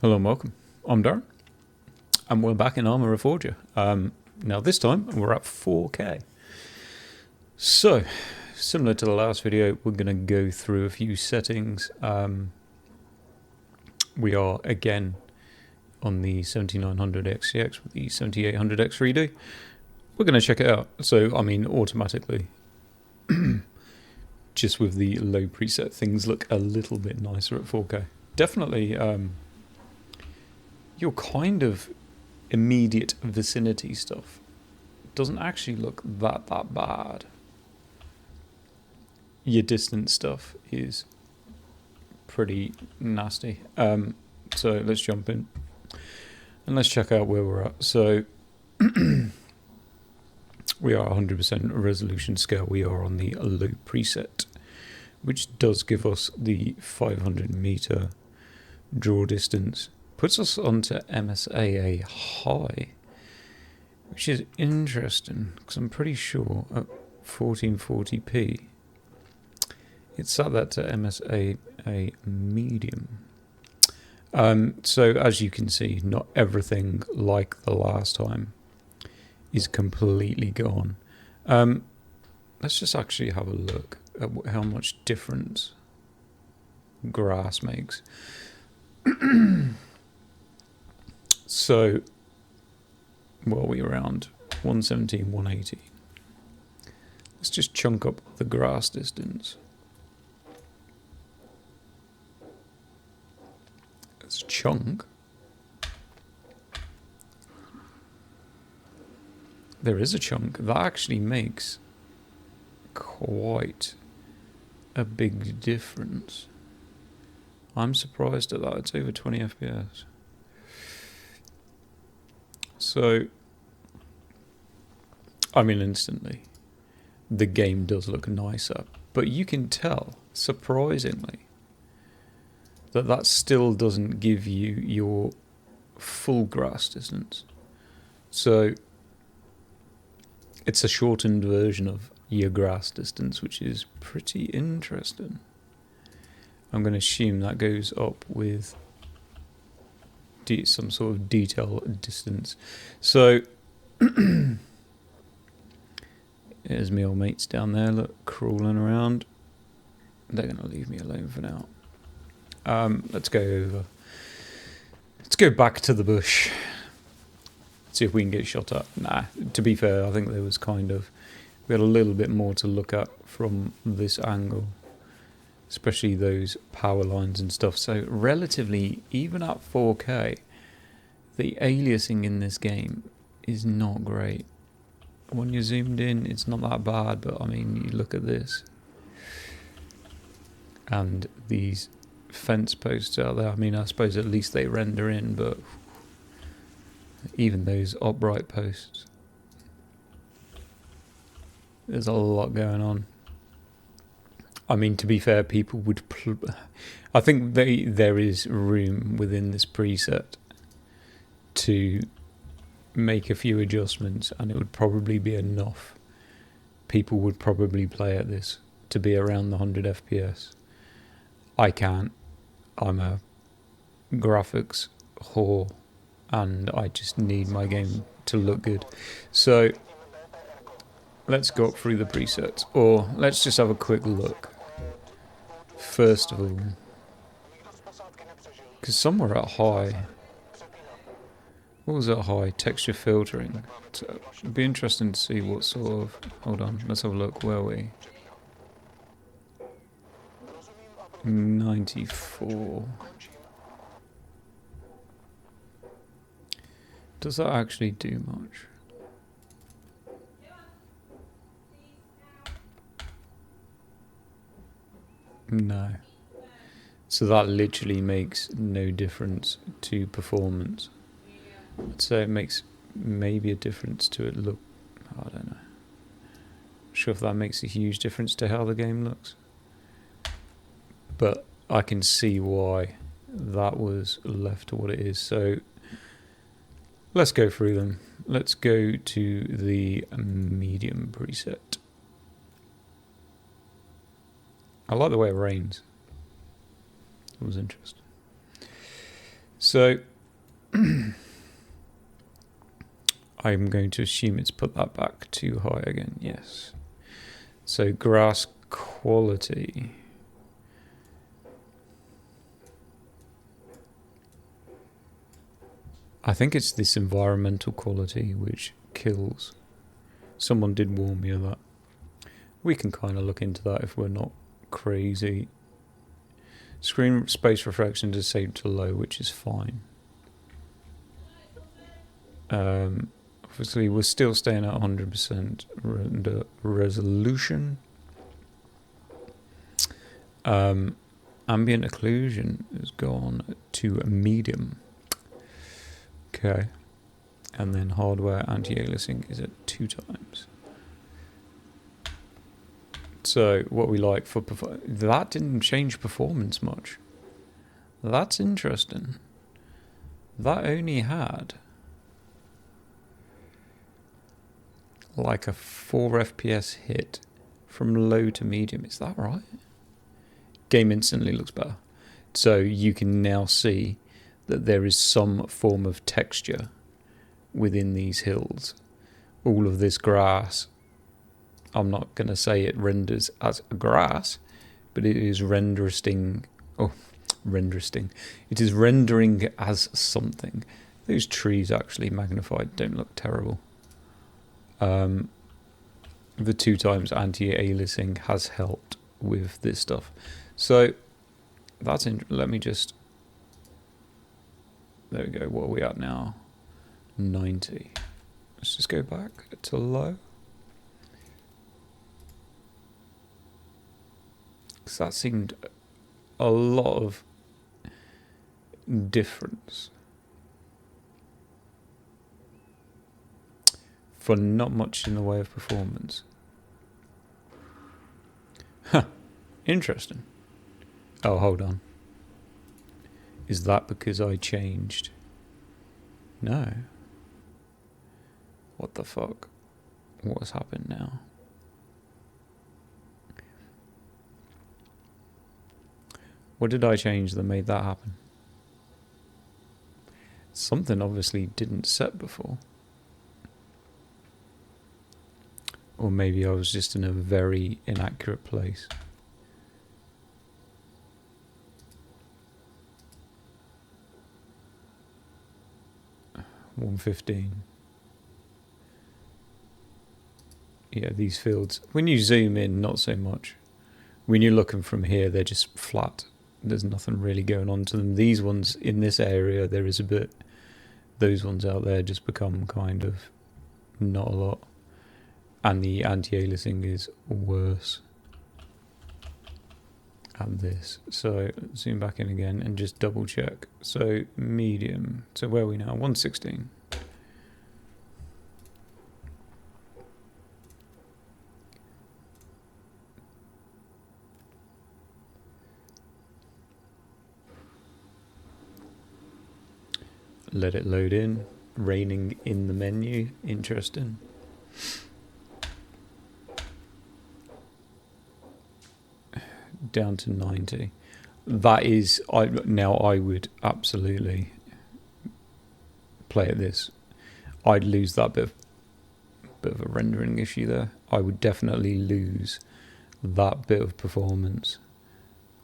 Hello and welcome. I'm Darren, and we're back in Arma Reforger. Now this time we're at 4K. So, similar to the last video, we're going to go through a few settings. We are again on the 7900 XTX with the 7800 X3D. We're going to check it out. So, I mean, automatically, just with the low preset, things look a little bit nicer at 4K. Definitely, your kind of immediate vicinity stuff doesn't actually look that bad. Your distant stuff is pretty nasty. So let's jump in and let's check out where we're at. So we are 100% resolution scale. We are on the low preset, which does give us the 500 meter draw distance. Puts us onto MSAA high, which is interesting because I'm pretty sure at 1440p it set that to MSAA medium. So as you can see, not everything like the last time is completely gone. Let's just actually have a look at how much difference grass makes. So, what are we around? 117, 180. Let's just chunk up the grass distance. Let's chunk. There is a chunk. That actually makes quite a big difference. I'm surprised at that. It's over 20 FPS. So, I mean, instantly, the game does look nicer, but you can tell, surprisingly, that that still doesn't give you your full grass distance. So, it's a shortened version of your grass distance, which is pretty interesting. I'm going to assume that goes up with some sort of detail distance. So there's my old mates down there, look, crawling around. They're going to leave me alone for now. Let's go over. Let's go back to the bush. See if we can get shot at. Nah, to be fair, I think there was we had a little bit more to look at from this angle, especially those power lines and stuff. So relatively, even at 4K, the aliasing in this game is not great. When you're zoomed in, it's not that bad, but I mean, you look at this and these fence posts out there. I mean, I suppose at least they render in, but even those upright posts, there's a lot going on. I mean, to be fair, people would... I think there is room within this preset to make a few adjustments, and it would probably be enough. People would probably play at this to be around the 100 FPS. I can't. I'm a graphics whore, and I just need my game to look good. So, let's go up through the presets, or let's just have a quick look. First of all, because somewhere at high, what was that high? Texture filtering. So it'd be interesting to see what sort of, hold on, let's have a look, where are we? 94. Does that actually do much? No. So that literally makes no difference to performance. I'd say it makes maybe a difference to it look. I don't know. Not sure if that makes a huge difference to how the game looks. But I can see why that was left to what it is. So let's go through them. Let's go to the medium preset. I like the way it rains. It was interesting. So I'm going to assume it's put that back too high again. Yes. So grass quality. I think it's this environmental quality which kills. Someone did warn me of that. We can kind of look into that if we're not crazy. Screen space reflection is saved to low, which is fine. Obviously, we're still staying at 100% render resolution. Ambient occlusion has gone to a medium. Okay. And then hardware anti-aliasing is at 2 times. So what we like for that didn't change performance much. That's interesting. That only had like a 4 FPS hit from low to medium. Is that right? Game instantly looks better. So you can now see that there is some form of texture within these hills. All of this grass, I'm not going to say it renders as grass, but it is rendering. It is rendering as something. Those trees actually magnified don't look terrible. The 2 times anti-aliasing has helped with this stuff. So that's let me just. There we go. What are we at now? 90. Let's just go back to low. Because that seemed a lot of difference for not much in the way of performance. Huh. Interesting. Oh, hold on. Is that because I changed? No. What the fuck? What has happened now? What did I change that made that happen? Something obviously didn't set before. Or maybe I was just in a very inaccurate place. $115. Yeah, these fields. When you zoom in, not so much. When you're looking from here, they're just flat. There's nothing really going on to them. These ones in this area, there is a bit. Those ones out there just become kind of not a lot. And the anti-aliasing is worse. And this. So zoom back in again and just double check. So medium. So where are we now? 116. Let it load in. Raining in the menu. Interesting. Down to 90. That is, now I would absolutely play at this. I'd lose that bit of a rendering issue there. I would definitely lose that bit of performance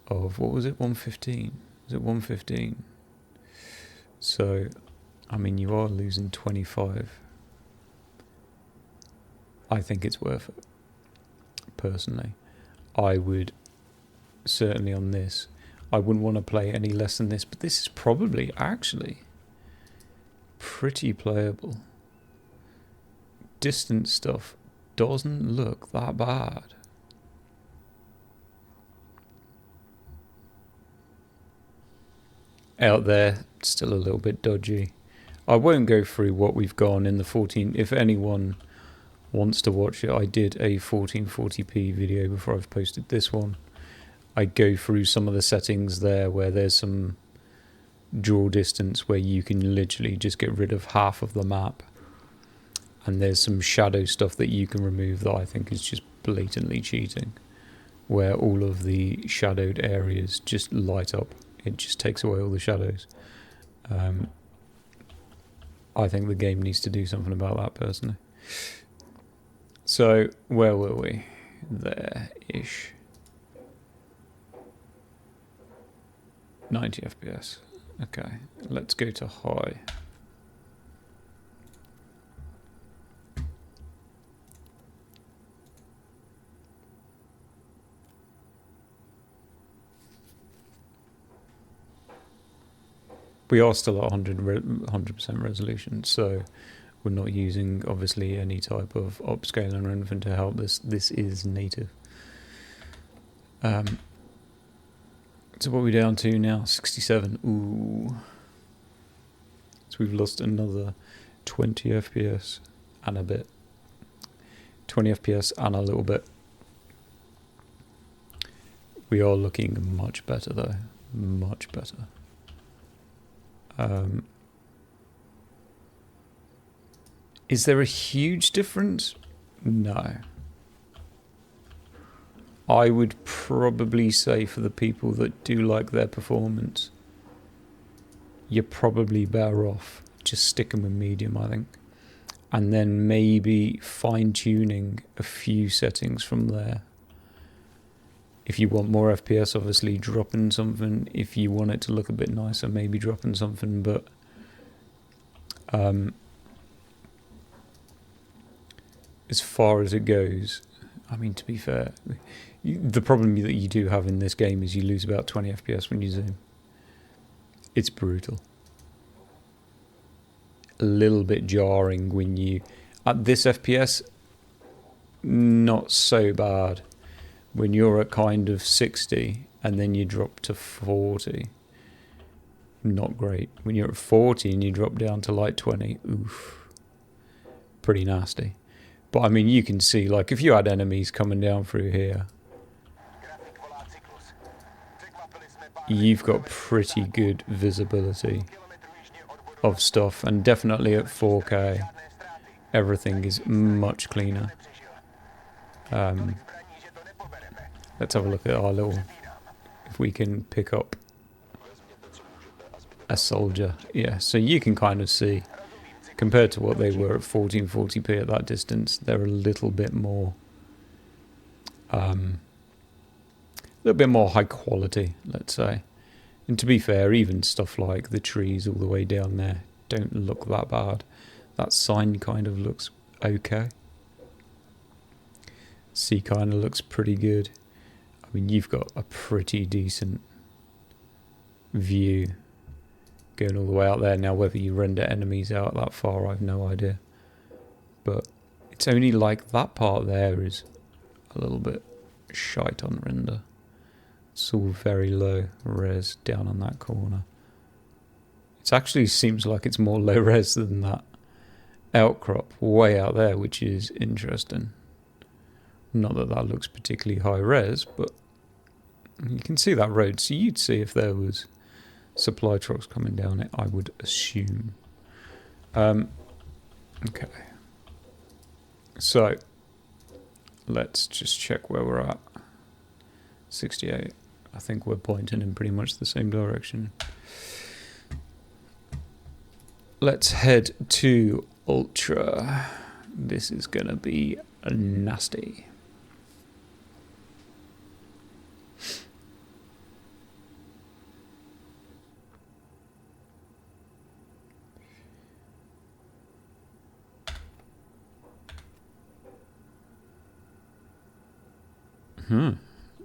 of, what was it, 115? Was it 115? So, I mean, you are losing 25. I think it's worth it. Personally, I would certainly on this. I wouldn't want to play any less than this, but this is probably actually pretty playable. Distance stuff doesn't look that bad. Out there, still a little bit dodgy. I won't go through what we've gone in the 14. If anyone wants to watch it, I did a 1440p video before I've posted this one. I go through some of the settings there where there's some draw distance where you can literally just get rid of half of the map. And there's some shadow stuff that you can remove that I think is just blatantly cheating. Where all of the shadowed areas just light up. It just takes away all the shadows. I think the game needs to do something about that personally. So where were we? There-ish. 90 FPS. Okay, let's go to high. We are still at 100% resolution, so we're not using obviously any type of upscaling or anything to help this. This is native. So what are we down to now? 67. Ooh. So we've lost another 20 FPS and a bit. 20 FPS and a little bit. We are looking much better though. Much better. Is there a huge difference? No. I would probably say for the people that do like their performance, you're probably better off just sticking with medium, I think. And then maybe fine-tuning a few settings from there. If you want more FPS, obviously dropping something. If you want it to look a bit nicer, maybe dropping something. But as far as it goes, I mean, to be fair, the problem that you do have in this game is you lose about 20 FPS when you zoom. It's brutal. A little bit jarring when you... At this FPS, not so bad. When you're at kind of 60 and then you drop to 40, not great. When you're at 40 and you drop down to like 20, oof, pretty nasty. But I mean, you can see, like, if you had enemies coming down through here, you've got pretty good visibility of stuff, and definitely at 4K, everything is much cleaner. Let's have a look at our little, if we can pick up a soldier. Yeah, so you can kind of see, compared to what they were at 1440p at that distance, they're a little bit more high quality, let's say. And to be fair, even stuff like the trees all the way down there don't look that bad. That sign kind of looks okay. Sea kind of looks pretty good. I mean, you've got a pretty decent view going all the way out there. Now, whether you render enemies out that far, I've no idea. But it's only like that part there is a little bit shite on render. It's all very low res down on that corner. It actually seems like it's more low res than that outcrop way out there, which is interesting. Not that that looks particularly high res, but you can see that road. So you'd see if there was supply trucks coming down it, I would assume. Okay. So let's just check where we're at. 68. I think we're pointing in pretty much the same direction. Let's head to Ultra. This is gonna be nasty.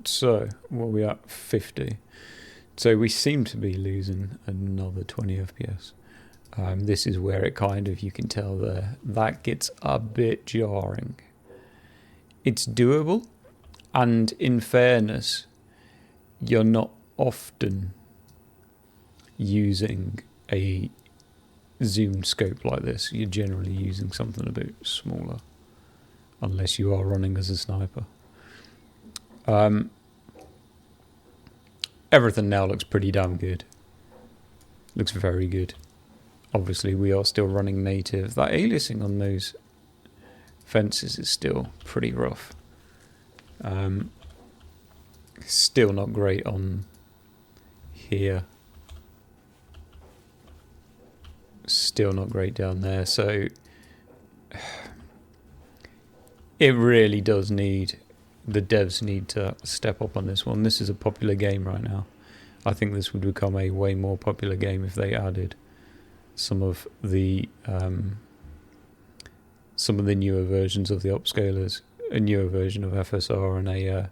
So, what are we at? 50. So we seem to be losing another 20 FPS. This is where it kind of, you can tell there, that gets a bit jarring. It's doable, and in fairness, you're not often using a zoomed scope like this. You're generally using something a bit smaller, unless you are running as a sniper. Everything now looks pretty damn good. Looks very good. Obviously, we are still running native. That aliasing on those fences is still pretty rough. Still not great on here. still not great down there. So it really does need, the devs need to step up on this one. This is a popular game right now. I think this would become a way more popular game if they added some of the newer versions of the upscalers. A newer version of FSR and a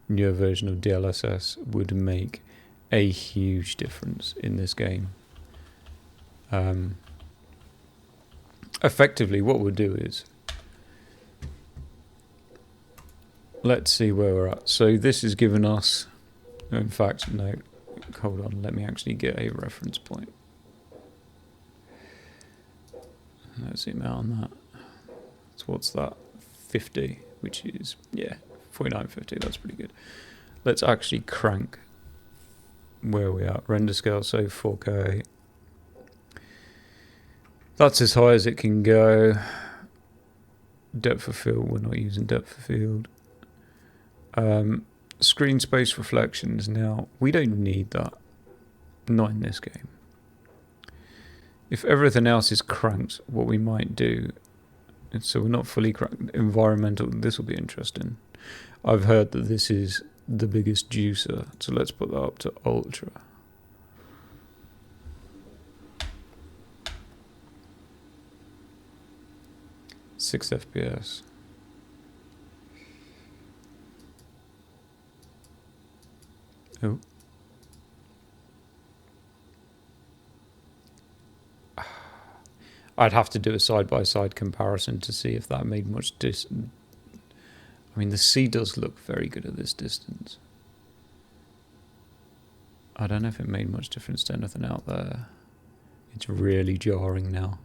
newer version of DLSS would make a huge difference in this game. Effectively, what we'll do is, let's see where we're at. So this has given us, in fact, no, hold on, let me actually get a reference point. Let's zoom out on that. So what's that? 50, which is, yeah, 4950, that's pretty good. Let's actually crank where we are. Render scale, so 4K. That's as high as it can go. Depth of field, we're not using depth of field. Screen space reflections, now, we don't need that. Not in this game. If everything else is cranked, what we might do, so we're not fully cranked, environmental, this will be interesting. I've heard that this is the biggest juicer, so let's put that up to ultra. Six FPS. Oh. I'd have to do a side-by-side comparison to see if that made much I mean, the sea does look very good at this distance. I don't know if it made much difference to anything out there. It's really jarring now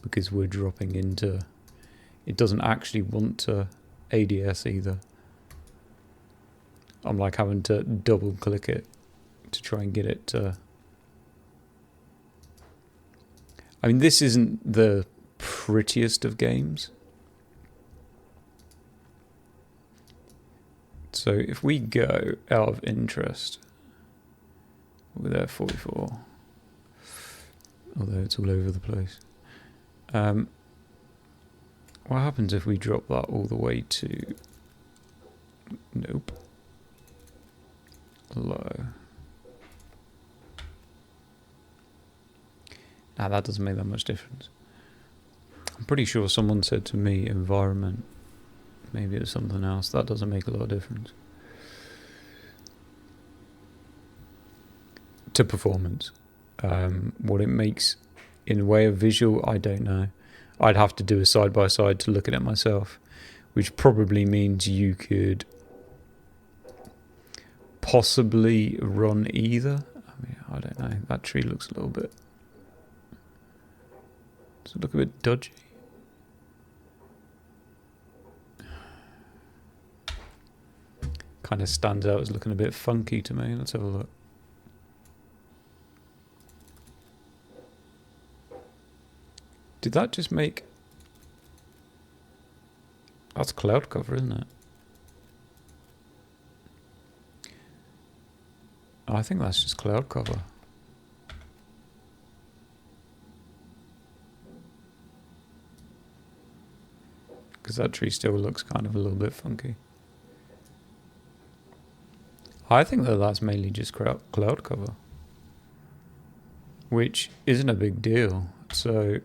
because we're dropping into... It doesn't actually want to ADS either. I'm like having to double click it to try and get it to... I mean, this isn't the prettiest of games. So if we go out of interest, we're there 44. Although it's all over the place. What happens if we drop that all the way to... Nope. Low. Now that doesn't make that much difference. I'm pretty sure someone said to me environment. Maybe it's something else. That doesn't make a lot of difference. To performance. What it makes in a way of visual, I don't know. I'd have to do a side-by-side to look at it myself, which probably means you could possibly run either. I mean, I don't know. That tree looks a little bit... Does it look a bit dodgy? Kind of stands out as looking a bit funky to me. Let's have a look. Did that just make... That's cloud cover, isn't it? I think that's just cloud cover. Because that tree still looks kind of a little bit funky. I think that that's mainly just cloud cover. Which isn't a big deal. So...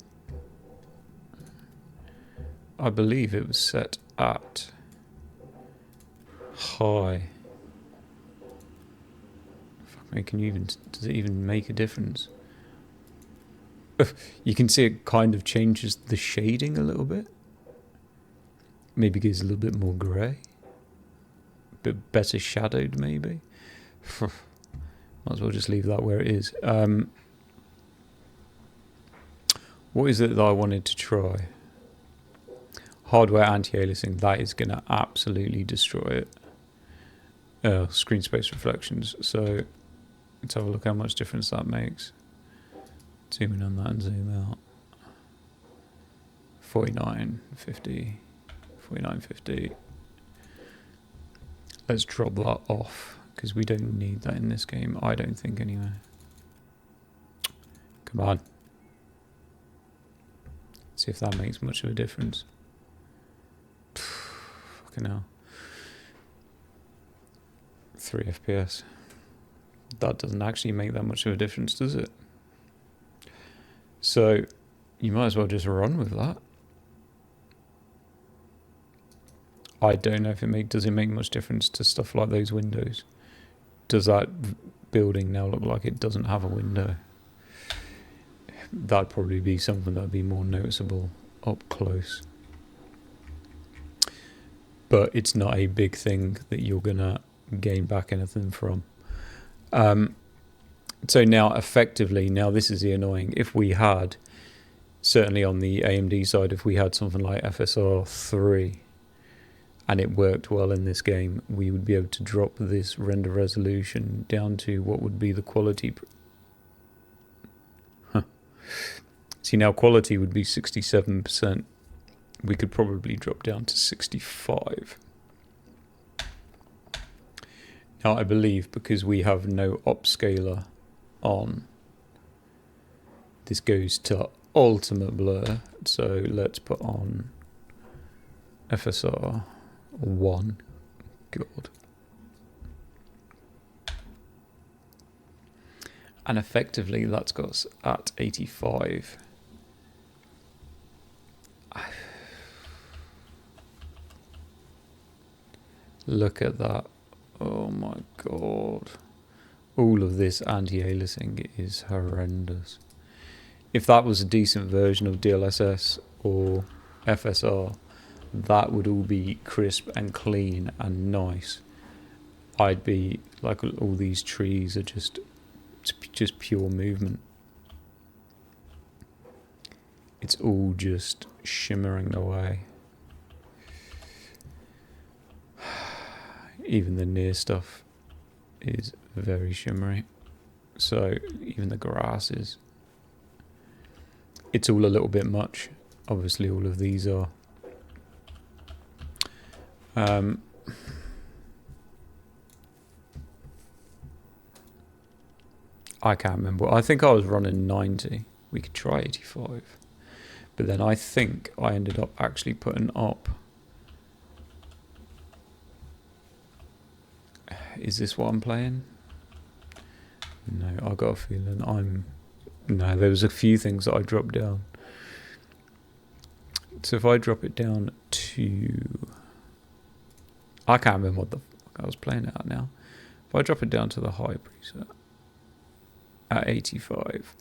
I believe it was set at high. Fuck me, can you even... Does it even make a difference? You can see it kind of changes the shading a little bit. Maybe gives a little bit more grey. A bit better shadowed, maybe. Might as well just leave that where it is. What is it that I wanted to try? Hardware anti-aliasing, that is going to absolutely destroy it. Screen space reflections. So let's have a look how much difference that makes. Zoom in on that and zoom out. 4950. 4950. Let's drop that off because we don't need that in this game. I don't think anyway. Come on. See if that makes much of a difference. Fucking hell. 3 FPS. That doesn't actually make that much of a difference, does it? So you might as well just run with that. I don't know if does it make much difference to stuff like those windows? Does that building now look like it doesn't have a window? That'd probably be something that'd be more noticeable up close. But it's not a big thing that you're gonna gain back anything from. So now effectively, now this is the annoying, if we had, certainly on the AMD side, if we had something like FSR 3 and it worked well in this game, we would be able to drop this render resolution down to what would be the quality. See, now quality would be 67%. We could probably drop down to 65. Now I believe because we have no upscaler on, this goes to ultimate blur. So let's put on FSR 1. God. And effectively that's got us at 85. Look at that. Oh my god. All of this anti-aliasing is horrendous. If that was a decent version of DLSS or FSR, that would all be crisp and clean and nice. I'd be like, all these trees are just pure movement. It's all just shimmering away. Even the near stuff is very shimmery. So even the grass is. It's all a little bit much. Obviously all of these are. I can't remember. I think I was running 90. We could try 85. But then I think I ended up actually putting up. Is this what I'm playing? No, I got a feeling no, there was a few things that I dropped down. So if I drop it down to, I can't remember what the fuck I was playing it at now. If I drop it down to the high preset at 85.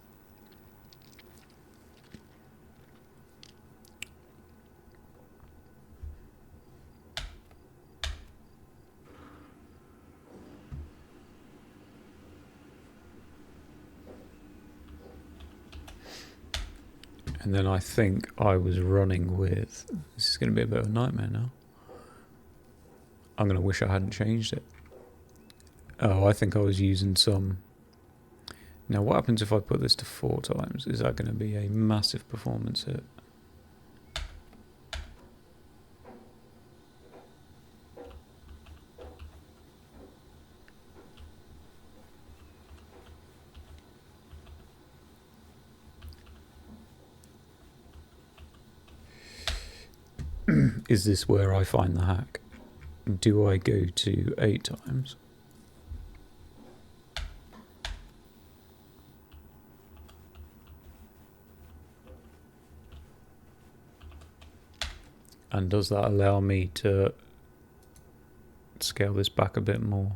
And then I think I was running with, this is going to be a bit of a nightmare now. I'm going to wish I hadn't changed it. Oh, I think I was using some. Now what happens if I put this to 4 times? Is that going to be a massive performance hit? Is this where I find the hack? Do I go to 8 times? And does that allow me to scale this back a bit more?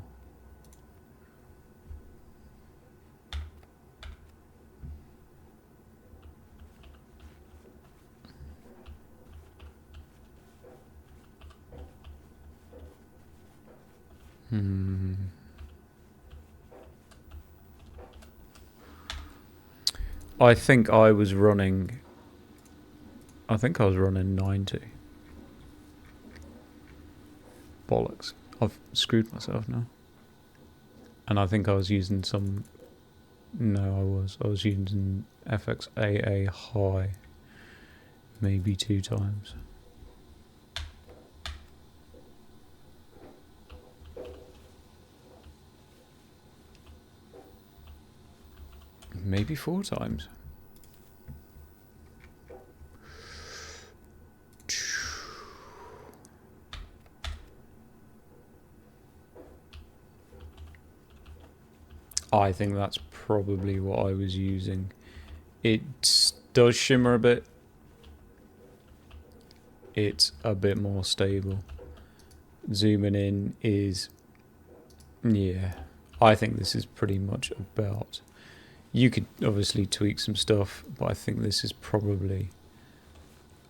I think I was running 90. Bollocks. I've screwed myself now. And I think I was using some. No, I was using FXAA high. Maybe 2 times. Maybe 4 times. I think that's probably what I was using. It does shimmer a bit. It's a bit more stable. Zooming in is, yeah, I think this is pretty much about. You could obviously tweak some stuff, but I think this is probably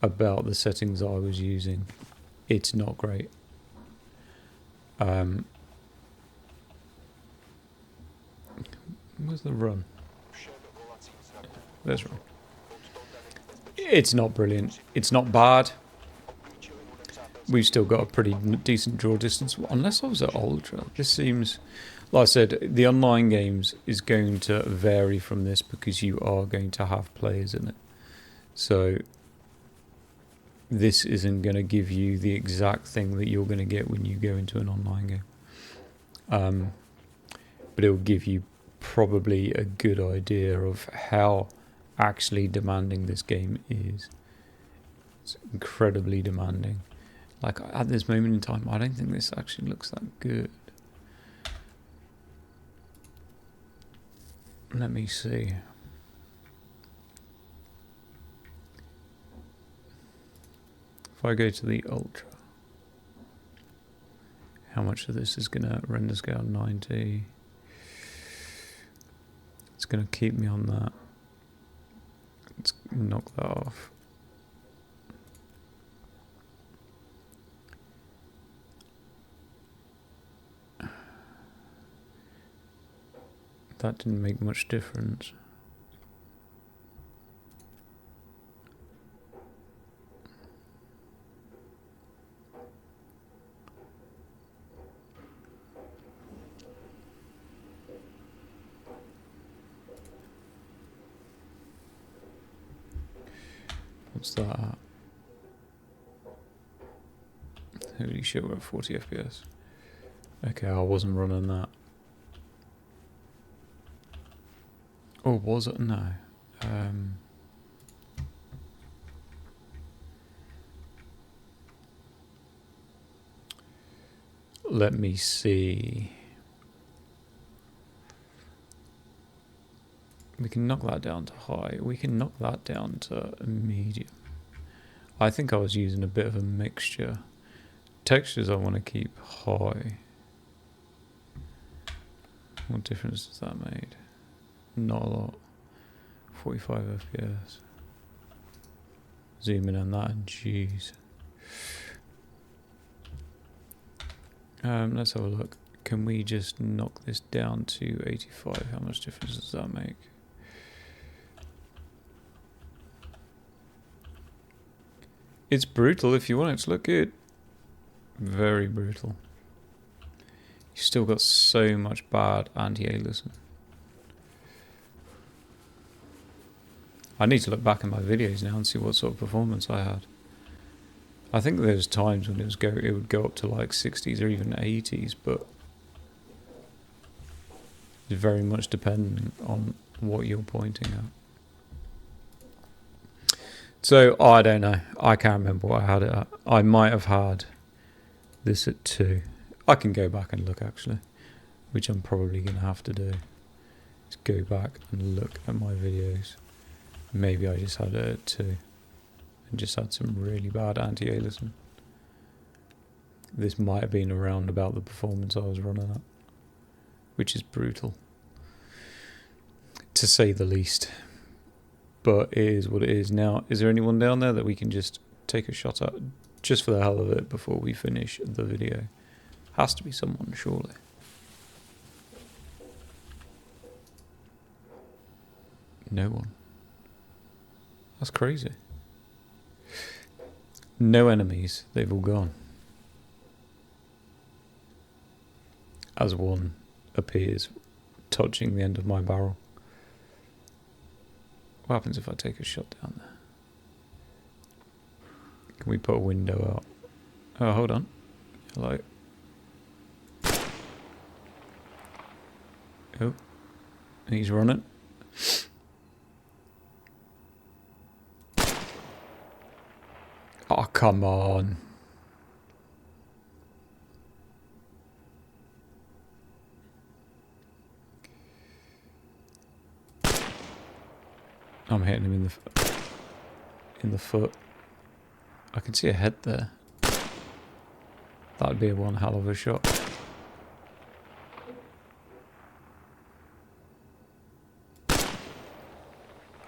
about the settings I was using. It's not great. Where's the run? There's run. It's not brilliant. It's not bad. We've still got a pretty decent draw distance, unless I was at Ultra. This seems, like I said, the online games is going to vary from this because you are going to have players in it. So this isn't going to give you the exact thing that you're going to get when you go into an online game. But it will give you probably a good idea of how actually demanding this game is. It's incredibly demanding. Like, at this moment in time, I don't think this actually looks that good. Let me see. If I go to the Ultra, how much of this is going to render scale 90? It's going to keep me on that. Let's knock that off. That didn't make much difference. What's that at? Holy shit, we're at 40 FPS. Okay, I wasn't running that. Or was it? No. Let me see. We can knock that down to high. We can knock that down to medium. I think I was using a bit of a mixture. Textures I want to keep high. What difference does that make? Not a lot. 45 FPS. Zoom in on that and jeez. Let's have a look. Can we just knock this down to 85? How much difference does that make? It's brutal if you want it to look good. Very brutal. You still got so much bad anti-aliasing. I need to look back at my videos now and see what sort of performance I had. I think there's times when it would go up to like 60s or even 80s, but it's very much dependent on what you're pointing at. So, I don't know. I can't remember what I had it at. I might have had this at 2. I can go back and look actually, which I'm probably going to have to do. Is go back and look at my videos. Maybe I just had it at 2 and just had some really bad anti-aliasing. This might have been around about the performance I was running at, which is brutal, to say the least. But it is what it is. Now, is there anyone down there that we can just take a shot at, just for the hell of it, before we finish the video? Has to be someone, surely. No one. That's crazy. No enemies. They've all gone. As one appears touching the end of my barrel. What happens if I take a shot down there? Can we put a window out? Oh, hold on. Hello. Oh. He's running. Oh, come on. I'm hitting him in the foot. I can see a head there. That'd be one hell of a shot.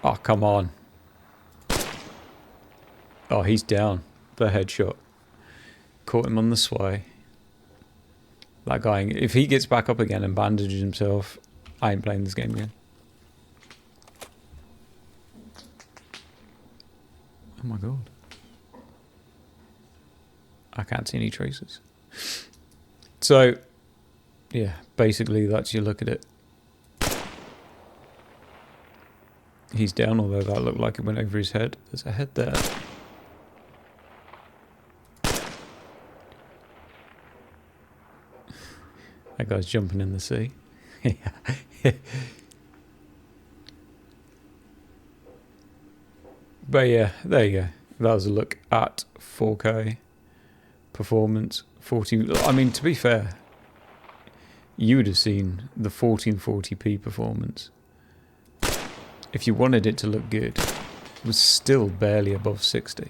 Oh, come on. Oh, he's down. The headshot. Caught him on the sway. That guy, if he gets back up again and bandages himself, I ain't playing this game again. Oh my god. I can't see any traces. So, yeah, basically that's your look at it. He's down, although that looked like it went over his head. There's a head there. That guy's jumping in the sea. But yeah, there you go. That was a look at 4K performance. 40. I mean, to be fair, you would have seen the 1440p performance. If you wanted it to look good, it was still barely above 60.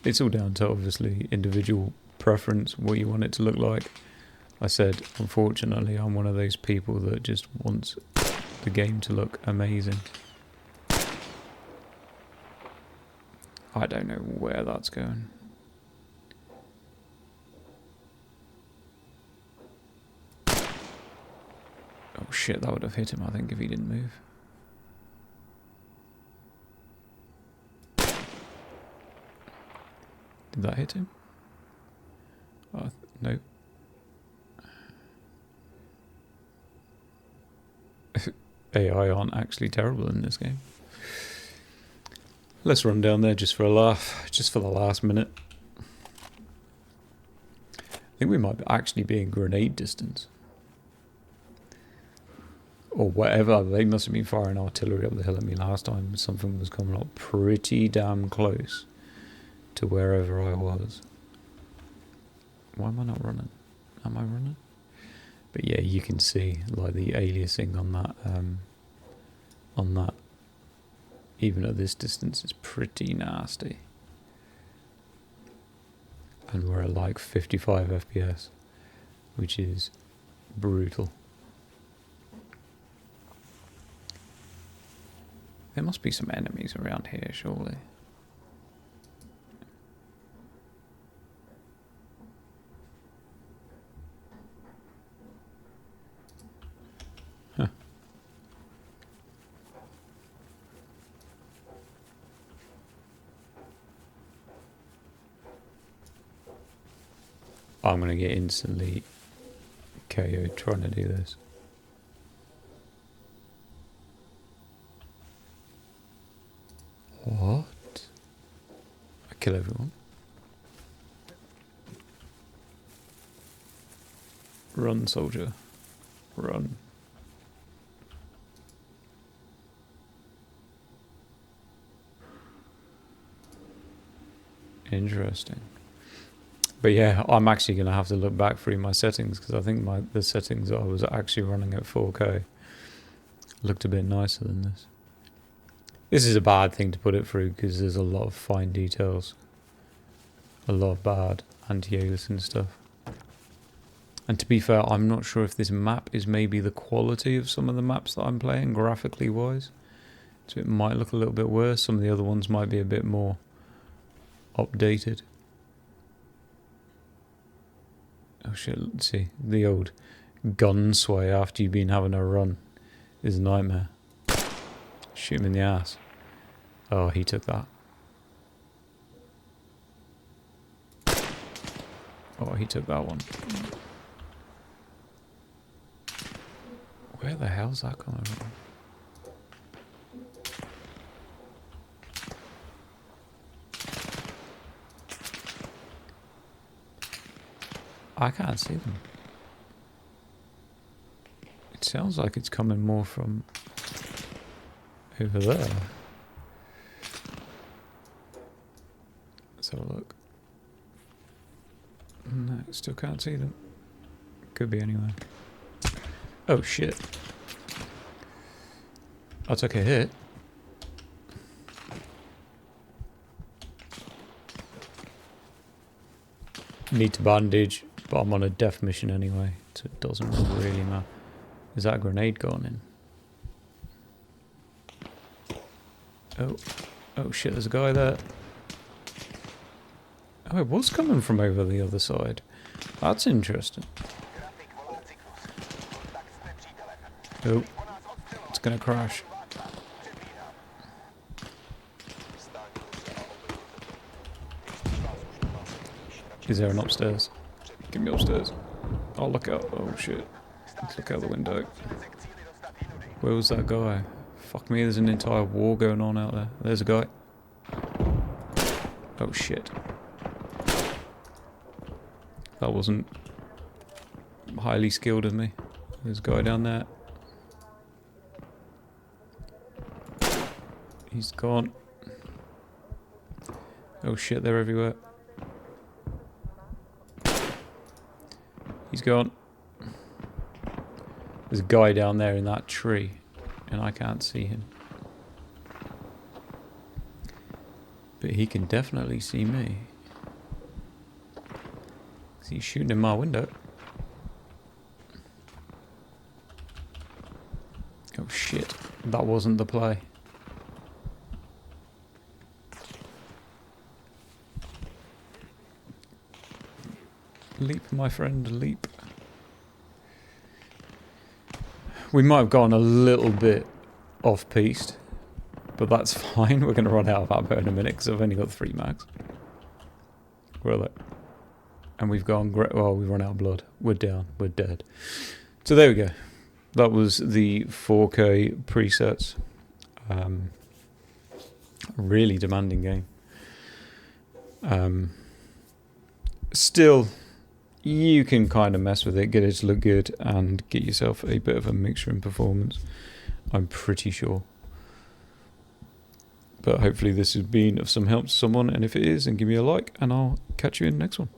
It's all down to obviously individual preference, what you want it to look like. I said, unfortunately, I'm one of those people that just wants the game to look amazing. I don't know where that's going. Oh shit, that would have hit him, I think, if he didn't move. Did that hit him? Oh, no. AI aren't actually terrible in this game. Let's run down there just for a laugh, just for the last minute. I think we might actually be in grenade distance. Or whatever, they must have been firing artillery up the hill at me last time. Something was coming up pretty damn close to wherever I was. Why am I not running? Am I running? But yeah, you can see like the aliasing on that, even at this distance, is pretty nasty. And we're at like 55 FPS, which is brutal. There must be some enemies around here, surely. Huh. I'm going to get instantly KO'd trying to do this. What? I kill everyone. Run, soldier. Run. Interesting. But yeah, I'm actually going to have to look back through my settings, because I think the settings I was actually running at 4K looked a bit nicer than this. This is a bad thing to put it through, because there's a lot of fine details. A lot of bad anti-aliasing stuff. And to be fair, I'm not sure if this map is maybe the quality of some of the maps that I'm playing, graphically wise. So it might look a little bit worse. Some of the other ones might be a bit more updated. Oh shit, let's see. The old gun sway after you've been having a run is a nightmare. Shoot him in the ass. Oh, he took that. Oh, he took that one. Where the hell's that coming from? I can't see them. It sounds like it's coming more from over there. Let's have a look. No, still can't see them. Could be anywhere. Oh shit. I took a hit. Need to bandage, but I'm on a death mission anyway, so it doesn't really matter. Is that a grenade going in? Oh. Oh shit, there's a guy there. Oh, it was coming from over the other side. That's interesting. Oh. It's gonna crash. Is there an upstairs? Give me upstairs. Oh, look out. Oh shit. Let's look out the window. Where was that guy? Fuck me, there's an entire war going on out there. There's a guy. Oh shit. That wasn't highly skilled of me. There's a guy down there. He's gone. Oh shit, they're everywhere. He's gone. There's a guy down there in that tree, and I can't see him. But he can definitely see me. He's shooting in my window. Oh shit, that wasn't the play. Leap, my friend, leap. We might have gone a little bit off-piste, but that's fine. We're going to run out of ammo in a minute because I've only got 3 mags. Where are they? And we've gone... well, we've run out of blood. We're down. We're dead. So there we go. That was the 4K presets. Really demanding game. Still... you can kind of mess with it, get it to look good, and get yourself a bit of a mixture in performance. I'm pretty sure. But hopefully this has been of some help to someone, and if it is, then give me a like, and I'll catch you in the next one.